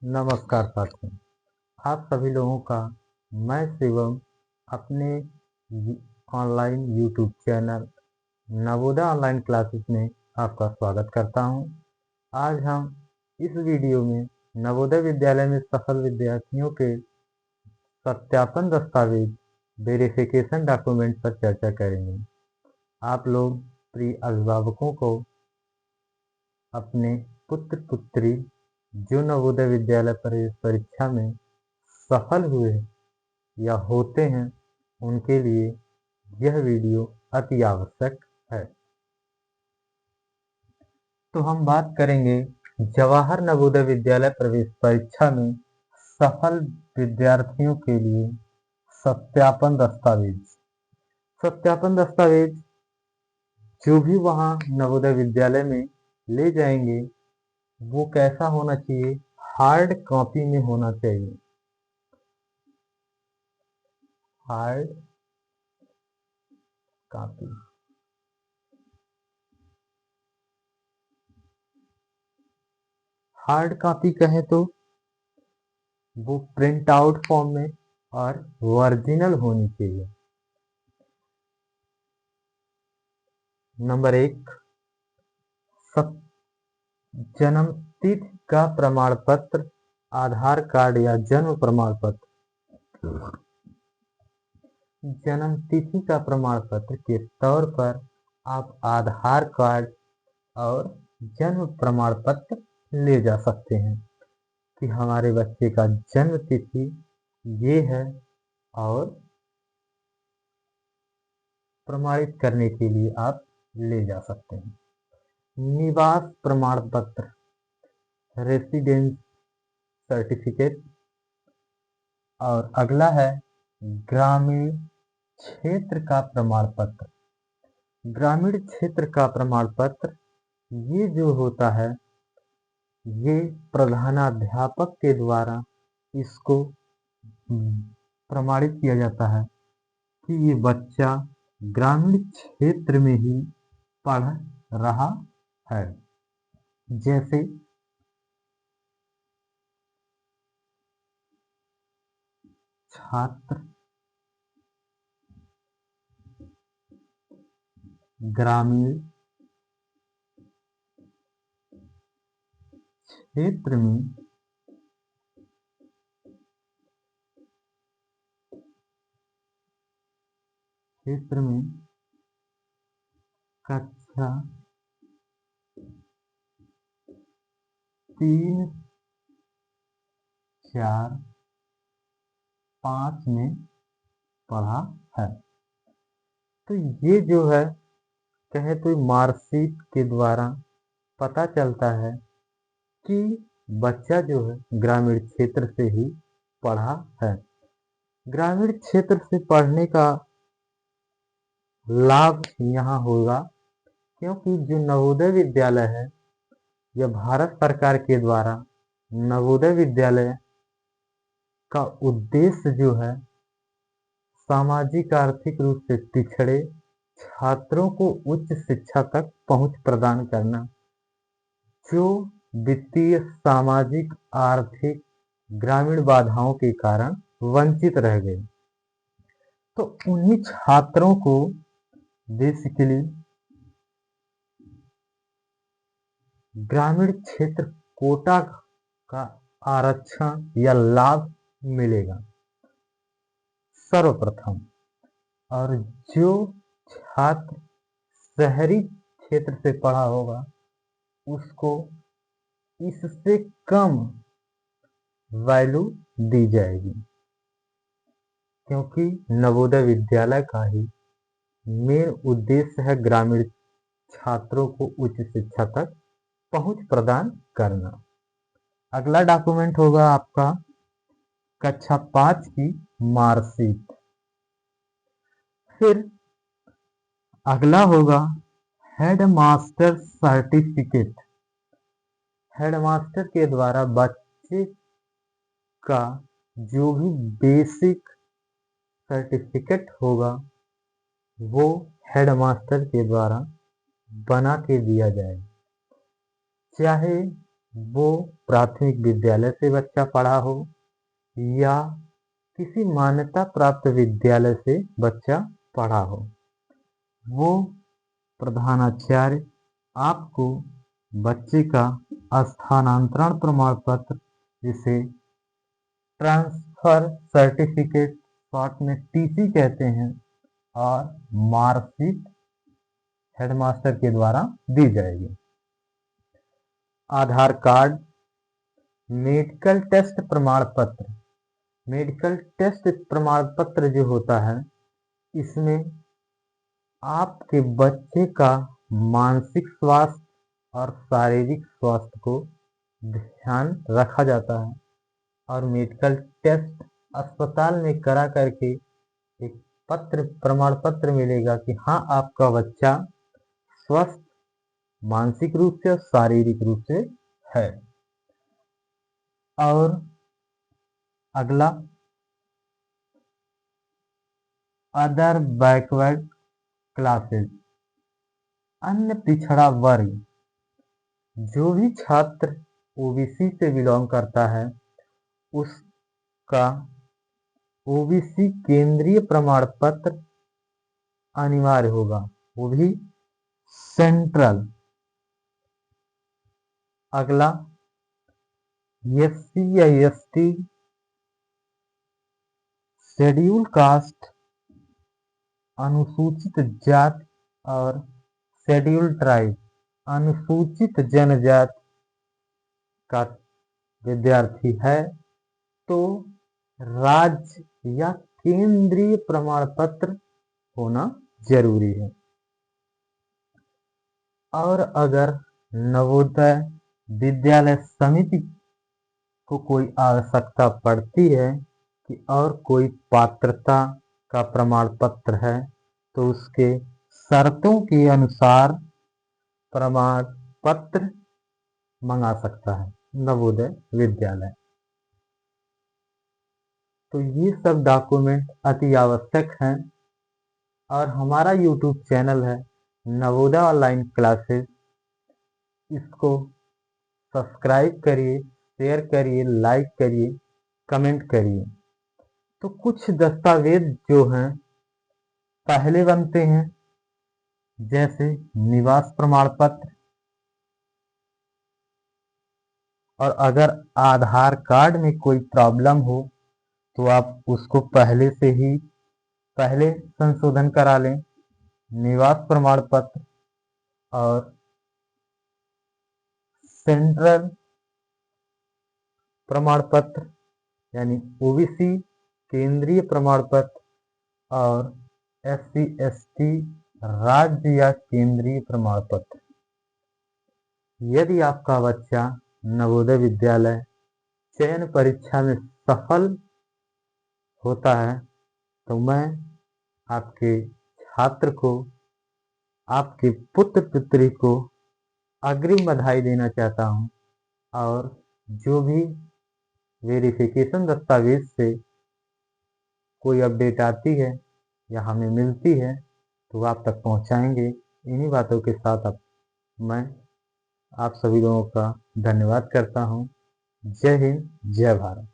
नमस्कार साथियों, आप सभी लोगों का मैं शिवम अपने online YouTube channel Navodaya online classes में आपका स्वागत करता हूं। आज हम इस वीडियो में नवोदय विद्यालय में सफल विद्यार्थियों के सत्यापन दस्तावेज वेरिफिकेशन डॉक्यूमेंट पर चर्चा करेंगे। आप लोग प्रिय अभिभावकों को अपने पुत्र पुत्री जो नवोदय विद्यालय प्रवेश परीक्षा में सफल हुए या होते हैं उनके लिए यह वीडियो अति आवश्यक है। तो हम बात करेंगे जवाहर नवोदय विद्यालय प्रवेश परीक्षा में सफल विद्यार्थियों के लिए सत्यापन दस्तावेज। सत्यापन दस्तावेज जो भी वहाँ नवोदय विद्यालय में ले जाएंगे वो कैसा होना चाहिए? हार्ड कॉपी में होना चाहिए। Hard copy. हार्ड कॉपी कहें तो वो प्रिंट आउट फॉर्म में और ओरिजिनल होनी चाहिए। नंबर 1, जन्म तिथि का प्रमाण पत्र, आधार कार्ड या जन्म प्रमाण पत्र। जन्म तिथि का प्रमाण पत्र के तौर पर आप आधार कार्ड और जन्म प्रमाण पत्र ले जा सकते हैं कि हमारे बच्चे का जन्म तिथि ये है, और प्रमाणित करने के लिए आप ले जा सकते हैं। निवास प्रमाण पत्र, रेसिडेंस सर्टिफिकेट। और अगला है ग्रामीण क्षेत्र का प्रमाण पत्र। ग्रामीण क्षेत्र का प्रमाण पत्र ये जो होता है ये प्रधानाध्यापक के द्वारा इसको प्रमाणित किया जाता है कि ये बच्चा ग्रामीण क्षेत्र में ही पढ़ रहा है। जैसे छात्र ग्रामीण क्षेत्र में कक्षा 3, 4, 5 में पढ़ा है। तो ये जो है कहे तो मार्कशीट के द्वारा पता चलता है कि बच्चा जो है ग्रामीण क्षेत्र से ही पढ़ा है। ग्रामीण क्षेत्र से पढ़ने का लाभ यहाँ होगा क्योंकि जो नवोदय विद्यालय है यह भारत सरकार के द्वारा नवोदय विद्यालय का उद्देश्य जो है सामाजिक आर्थिक रूप से पिछड़े छात्रों को उच्च शिक्षा तक पहुंच प्रदान करना, जो वित्तीय सामाजिक आर्थिक ग्रामीण बाधाओं के कारण वंचित रह गए। तो उन्हीं छात्रों को बेसिकली ग्रामीण क्षेत्र कोटा का आरक्षण या लाभ मिलेगा सर्वप्रथम। और जो छात्र शहरी क्षेत्र से पढ़ा होगा उसको इससे कम वैल्यू दी जाएगी क्योंकि नवोदय विद्यालय का ही मेन उद्देश्य है ग्रामीण छात्रों को उच्च शिक्षा तक पहुंच प्रदान करना। अगला डॉक्यूमेंट होगा आपका कक्षा 5 की मार्कशीट। फिर अगला होगा हेडमास्टर सर्टिफिकेट। हेडमास्टर के द्वारा बच्चे का जो भी बेसिक सर्टिफिकेट होगा वो हेडमास्टर के द्वारा बना के दिया जाए। चाहे वो प्राथमिक विद्यालय से बच्चा पढ़ा हो या किसी मान्यता प्राप्त विद्यालय से बच्चा पढ़ा हो, वो प्रधानाचार्य आपको बच्चे का स्थानांतरण प्रमाण पत्र, जिसे ट्रांसफर सर्टिफिकेट शॉर्ट में टीसी कहते हैं, और मार्कशीट हेडमास्टर के द्वारा दी जाएगी। आधार कार्ड, मेडिकल टेस्ट प्रमाण पत्र। मेडिकल टेस्ट प्रमाण पत्र जो होता है, इसमें आपके बच्चे का मानसिक स्वास्थ्य और शारीरिक स्वास्थ्य को ध्यान रखा जाता है, और मेडिकल टेस्ट अस्पताल में करा करके एक प्रमाण पत्र मिलेगा कि हाँ, आपका बच्चा स्वस्थ मानसिक रूप से और शारीरिक रूप से है। और अगला, अदर बैकवर्ड क्लासेस, अन्य पिछड़ा वर्ग। जो भी छात्र ओबीसी से बिलोंग करता है, उसका ओबीसी केंद्रीय प्रमाण पत्र अनिवार्य होगा, वो भी सेंट्रल। अगला, एससी या एसटी, शेड्यूल कास्ट, अनुसूचित जाति और शेड्यूल ट्राइब, अनुसूचित जनजाति का विद्यार्थी है तो राज्य या केंद्रीय प्रमाण पत्र होना जरूरी है। और अगर नवोदय विद्यालय समिति को कोई आवश्यकता पड़ती है कि और कोई पात्रता का प्रमाण पत्र है, तो उसके शर्तों के अनुसार प्रमाण पत्र मंगा सकता है नवोदय विद्यालय। तो ये सब डॉक्यूमेंट अति आवश्यक हैं। और हमारा यूट्यूब चैनल है नवोदय ऑनलाइन क्लासेस, इसको सब्सक्राइब करिए, शेयर करिए, लाइक करिए, कमेंट करिए। तो कुछ दस्तावेज जो हैं पहले बनते हैं, जैसे निवास प्रमाण पत्र, और अगर आधार कार्ड में कोई प्रॉब्लम हो तो आप उसको पहले संशोधन करा लें। निवास प्रमाण पत्र और सेंट्रल प्रमाण पत्र यानी ओबीसी केंद्रीय प्रमाण पत्र और एससी एसटी राज्य या केंद्रीय प्रमाण पत्र। यदि आपका बच्चा नवोदय विद्यालय चयन परीक्षा में सफल होता है, तो मैं आपके छात्र को, आपके पुत्र पुत्री को अग्रिम बधाई देना चाहता हूं। और जो भी वेरिफिकेशन दस्तावेज से कोई अपडेट आती है या हमें मिलती है, तो आप तक पहुंचाएंगे। इन्हीं बातों के साथ मैं आप सभी लोगों का धन्यवाद करता हूं। जय हिंद, जय भारत।